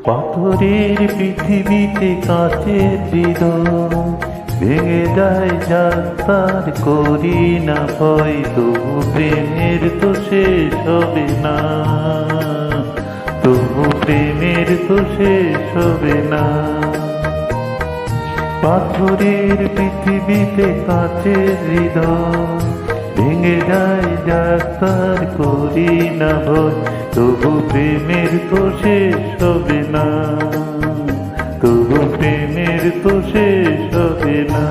পাথরের পৃথিবীতে কাঁচের হৃদয় ভেঙে যায় যাত্রার করি না ভয়, তবু প্রেমের তো শেষ হবে না, তবু প্রেমের তো শেষ হবে না। পাথরের পৃথিবীতে কাঁচের হৃদয় ভেঙে যায় যাত্রার করি না ভয়, তবু প্রেমের তো শেষ হবে না, তবু প্রেমের তো শেষ হবে না।